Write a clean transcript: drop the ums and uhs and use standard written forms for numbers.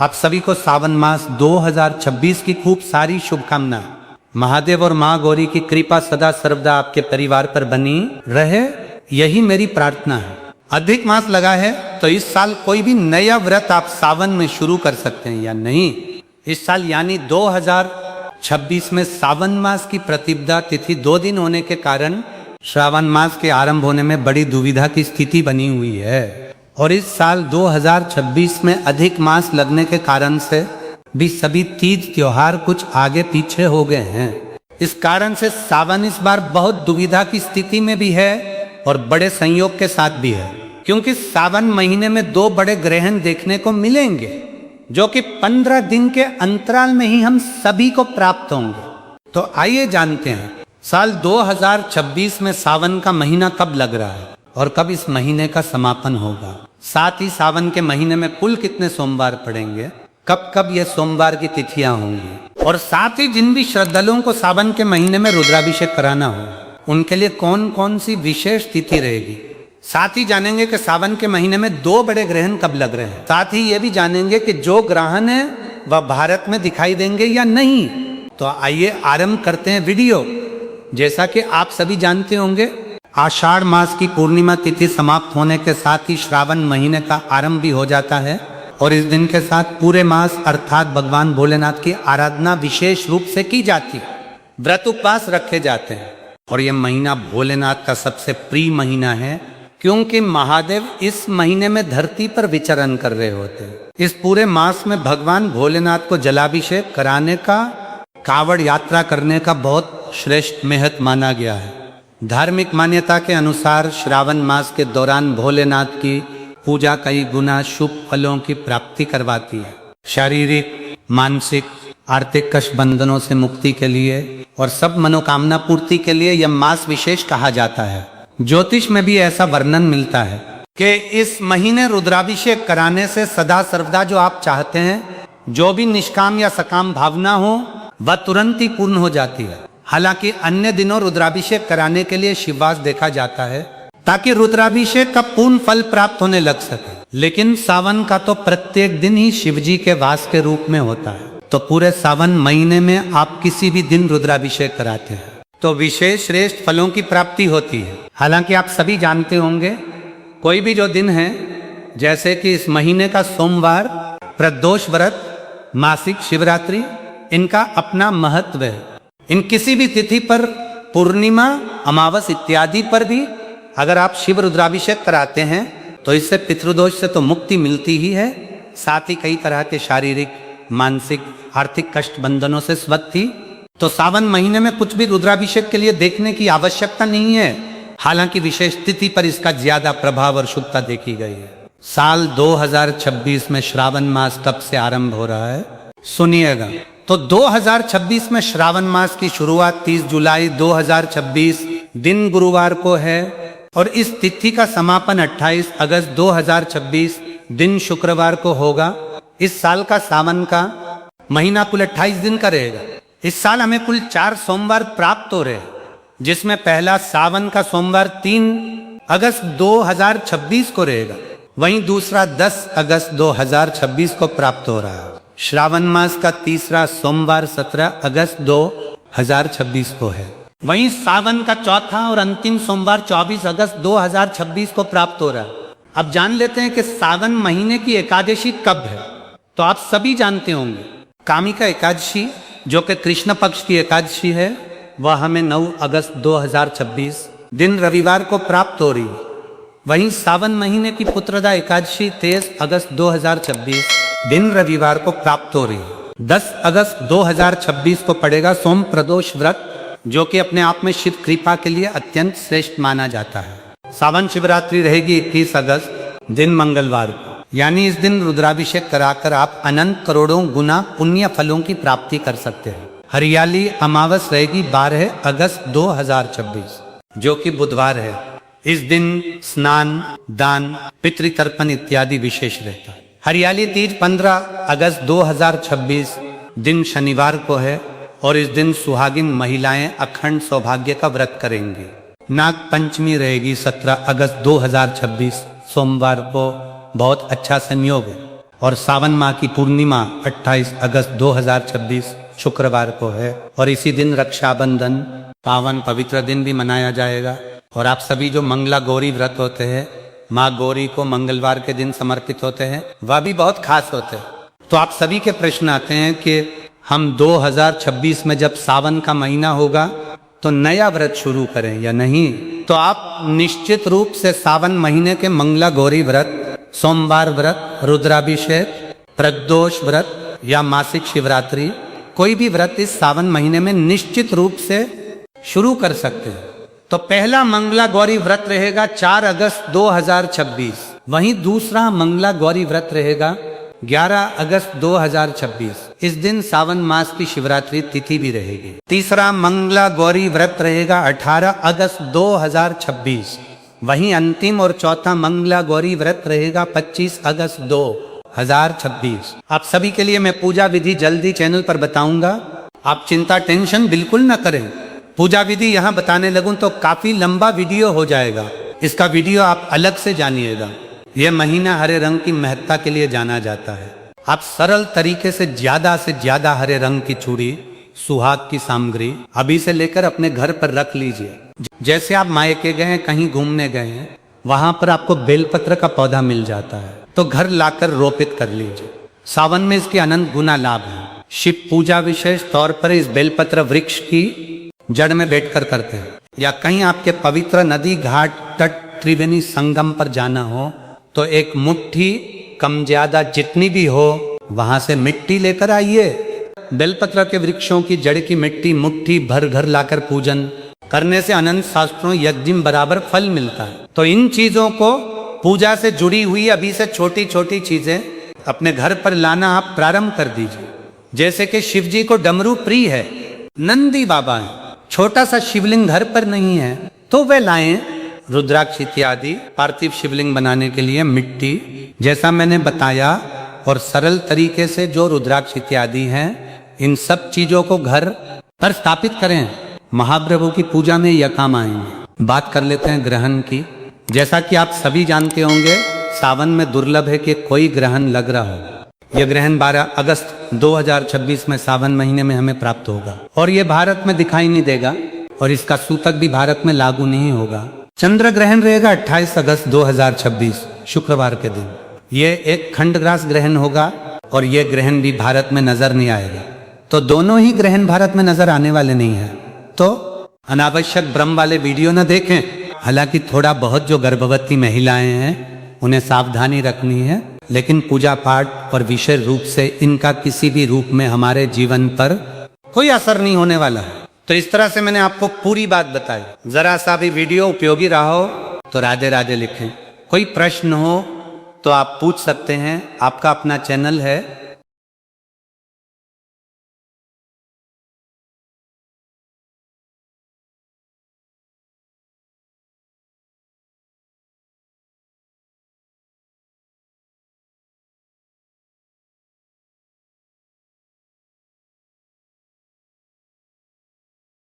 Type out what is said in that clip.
आप सभी को सावन मास 2026 की खूब सारी शुभकामनाएं। महादेव और माँ गौरी की कृपा सदा सर्वदा आपके परिवार पर बनी रहे, यही मेरी प्रार्थना है। अधिक मास लगा है तो इस साल कोई भी नया व्रत आप सावन में शुरू कर सकते हैं या नहीं। इस साल यानी 2026 में सावन मास की प्रतिपदा तिथि 2 दिन होने के कारण श्रावण मास के आरंभ होने में बड़ी दुविधा की स्थिति बनी हुई है। और इस साल 2026 में अधिक मास लगने के कारण से भी सभी तीज त्योहार कुछ आगे पीछे हो गए हैं। इस कारण से सावन इस बार बहुत दुविधा की स्थिति में भी है और बड़े संयोग के साथ भी है, क्योंकि सावन महीने में 2 बड़े ग्रहण देखने को मिलेंगे जो कि 15 दिन के अंतराल में ही हम सभी को प्राप्त होंगे। तो आइए जानते हैं साल 2026 में सावन का महीना कब लग रहा है और कब इस महीने का समापन होगा। साथ ही सावन के महीने में कुल कितने सोमवार पड़ेंगे, कब कब ये सोमवार की तिथियां होंगी, और साथ ही जिन भी श्रद्धालुओं को सावन के महीने में रुद्राभिषेक कराना हो उनके लिए कौन कौन सी विशेष तिथि रहेगी। साथ ही जानेंगे कि सावन के महीने में 2 बड़े ग्रहण कब लग रहे हैं। साथ ही ये भी जानेंगे कि जो ग्रहण है वह भारत में दिखाई देंगे या नहीं। तो आइए आरंभ करते हैं वीडियो। जैसा कि आप सभी जानते होंगे, आषाढ़ मास की पूर्णिमा तिथि समाप्त होने के साथ ही श्रावण महीने का आरंभ भी हो जाता है और इस दिन के साथ पूरे मास अर्थात भगवान भोलेनाथ की आराधना विशेष रूप से की जाती है। व्रत उपवास रखे जाते हैं और यह महीना भोलेनाथ का सबसे प्रिय महीना है, क्योंकि महादेव इस महीने में धरती पर विचरण कर रहे होते हैं। इस पूरे मास में भगवान भोलेनाथ को जलाभिषेक कराने का, कावड़ यात्रा करने का बहुत श्रेष्ठ महत्व माना गया है। धार्मिक मान्यता के अनुसार श्रावण मास के दौरान भोलेनाथ की पूजा कई गुना शुभ फलों की प्राप्ति करवाती है। शारीरिक, मानसिक, आर्थिक कष्ट बंधनों से मुक्ति के लिए और सब मनोकामना पूर्ति के लिए यह मास विशेष कहा जाता है। ज्योतिष में भी ऐसा वर्णन मिलता है कि इस महीने रुद्राभिषेक कराने से सदा सर्वदा जो आप चाहते हैं, जो भी निष्काम या सकाम भावना हो, वह तुरंत ही पूर्ण हो जाती है। हालांकि अन्य दिनों रुद्राभिषेक कराने के लिए शिववास देखा जाता है ताकि रुद्राभिषेक का पूर्ण फल प्राप्त होने लग सके, लेकिन सावन का तो प्रत्येक दिन ही शिवजी के वास के रूप में होता है। तो पूरे सावन महीने में आप किसी भी दिन रुद्राभिषेक कराते हैं तो विशेष श्रेष्ठ फलों की प्राप्ति होती है। हालांकि आप सभी जानते होंगे, कोई भी जो दिन है, जैसे कि इस महीने का सोमवार, प्रदोष व्रत, मासिक शिवरात्रि, इनका अपना महत्व है। इन किसी भी तिथि पर, पूर्णिमा, अमावस इत्यादि पर भी अगर आप शिव रुद्राभिषेक कराते हैं तो इससे पितृदोष से तो मुक्ति मिलती ही है, साथ ही कई तरह के शारीरिक, मानसिक, आर्थिक कष्ट बंधनों से स्वच्छी। तो सावन महीने में कुछ भी रुद्राभिषेक के लिए देखने की आवश्यकता नहीं है। हालांकि विशेष तिथि पर इसका ज्यादा प्रभाव और शुद्धता देखी गई है। साल 2026 में श्रावण मास कब से आरंभ हो रहा है, सुनिएगा। तो 2026 में श्रावण मास की शुरुआत 30 जुलाई 2026 दिन गुरुवार को है और इस तिथि का समापन 28 अगस्त 2026 दिन शुक्रवार को होगा। इस साल का सावन का महीना कुल 28 दिन का रहेगा। इस साल हमें कुल 4 सोमवार प्राप्त हो रहे हैं, जिसमें पहला सावन का सोमवार 3 अगस्त 2026 को रहेगा, वहीं दूसरा 10 अगस्त 2026 को प्राप्त हो रहा है। श्रावण मास का तीसरा सोमवार 17 अगस्त 2026 को है, वहीं सावन का चौथा और अंतिम सोमवार 24 अगस्त 2026 को प्राप्त हो रहा है। अब जान लेते हैं कि सावन महीने की एकादशी कब है। तो आप सभी जानते होंगे, कामिका एकादशी जो कि कृष्ण पक्ष की एकादशी है, वह हमें 9 अगस्त 2026 दिन रविवार को प्राप्त हो रही है। वहीं सावन महीने की पुत्रदा एकादशी 23 अगस्त 2026 दिन रविवार को प्राप्त हो रही है। 10 अगस्त 2026 को पड़ेगा सोम प्रदोष व्रत, जो कि अपने आप में शिव कृपा के लिए अत्यंत श्रेष्ठ माना जाता है। सावन शिवरात्रि रहेगी 21 अगस्त दिन मंगलवार को, यानी इस दिन रुद्राभिषेक कराकर आप अनंत करोड़ों गुना पुण्य फलों की प्राप्ति कर सकते हैं। हरियाली अमावस रहेगी 12 अगस्त 2026 जो कि बुधवार है। इस दिन स्नान, दान, पितृतर्पण इत्यादि विशेष रहता है। हरियाली तीज 15 अगस्त 2026 दिन शनिवार को है और इस दिन सुहागिन महिलाएं अखंड सौभाग्य का व्रत करेंगी। नाग पंचमी रहेगी 17 अगस्त 2026 सोमवार को, बहुत अच्छा संयोग है। और सावन माह की पूर्णिमा 28 अगस्त 2026 शुक्रवार को है। और इसी दिन रक्षाबंधन पावन पवित्र दिन भी मनाया जाएगा। और आप सभी जो मंगला गौरी व्रत होते हैं, माँ गौरी को मंगलवार के दिन समर्पित होते हैं, वह भी बहुत खास होते हैं। तो आप सभी के प्रश्न आते हैं कि हम 2026 में जब सावन का महीना होगा तो नया व्रत शुरू करें या नहीं। तो आप निश्चित रूप से सावन महीने के मंगला गौरी व्रत, सोमवार व्रत, रुद्राभिषेक, प्रदोष व्रत या मासिक शिवरात्रि, कोई भी व्रत इस सावन महीने में निश्चित रूप से शुरू कर सकते हैं। तो पहला मंगला गौरी व्रत रहेगा 4 अगस्त 2026। वहीं दूसरा मंगला गौरी व्रत रहेगा 11 अगस्त 2026। इस दिन सावन मास की शिवरात्रि तिथि भी रहेगी। तीसरा मंगला गौरी व्रत रहेगा 18 अगस्त 2026। वहीं अंतिम और चौथा मंगला गौरी व्रत रहेगा 25 अगस्त 2026। आप सभी के लिए मैं पूजा विधि जल्दी चैनल पर बताऊंगा। आप चिंता टेंशन बिल्कुल ना करें। पूजा विधि यहाँ बताने लगूं तो काफी लंबा वीडियो हो जाएगा। इसका वीडियो आप अलग से जानिएगा। यह महीना हरे रंग की महत्ता के लिए जाना जाता है। आप सरल तरीके से ज्यादा हरे रंग की चूड़ी, सुहाग की सामग्री अभी से लेकर अपने घर पर रख लीजिए। जैसे आप मायके गए, कहीं घूमने गए हैं, वहां पर आपको बेलपत्र का पौधा मिल जाता है तो घर लाकर रोपित कर लीजिए। सावन में इसके अनंत गुना लाभ है। शिव पूजा विशेष तौर पर इस बेलपत्र वृक्ष की जड़ में बैठकर करते हैं। या कहीं आपके पवित्र नदी, घाट, तट, त्रिवेणी संगम पर जाना हो तो एक मुट्ठी कम ज्यादा जितनी भी हो वहां से मिट्टी लेकर आइए। बेलपत्र के वृक्षों की जड़ की मिट्टी मुट्ठी भर घर लाकर पूजन करने से अनंत शास्त्रों यज्ञ बराबर फल मिलता है। तो इन चीजों को, पूजा से जुड़ी हुई अभी से छोटी छोटी चीजें अपने घर पर लाना आप प्रारंभ कर दीजिए। जैसे कि शिव जी को डमरू प्रिय है, नंदी बाबा है, छोटा सा शिवलिंग घर पर नहीं है तो वे लाएं। रुद्राक्ष इत्यादि पार्थिव शिवलिंग बनाने के लिए मिट्टी, जैसा मैंने बताया, और सरल तरीके से जो रुद्राक्ष इत्यादि हैं, इन सब चीजों को घर पर स्थापित करें। महाप्रभु की पूजा में यह काम आएंगे। बात कर लेते हैं ग्रहण की। जैसा कि आप सभी जानते होंगे, सावन में दुर्लभ है कि कोई ग्रहण लग रहा हो। यह ग्रहण 12 अगस्त 2026 में सावन महीने में हमें प्राप्त होगा और यह भारत में दिखाई नहीं देगा और इसका सूतक भी भारत में लागू नहीं होगा। चंद्र ग्रहण रहेगा 28 अगस्त 2026 शुक्रवार के दिन। यह एक खंडग्रास ग्रहण होगा और यह ग्रहण भी भारत में नजर नहीं आएगा। तो दोनों ही ग्रहण भारत में नजर आने वाले नहीं है। तो अनावश्यक भ्रम वाले वीडियो न देखें। हालांकि थोड़ा बहुत जो गर्भवती महिलाएं हैं उन्हें सावधानी रखनी है, लेकिन पूजा पाठ और विशेष रूप से इनका किसी भी रूप में हमारे जीवन पर कोई असर नहीं होने वाला है। तो इस तरह से मैंने आपको पूरी बात बताई। जरा सा भी वीडियो उपयोगी रहा हो तो राधे राधे लिखें। कोई प्रश्न हो तो आप पूछ सकते हैं। आपका अपना चैनल है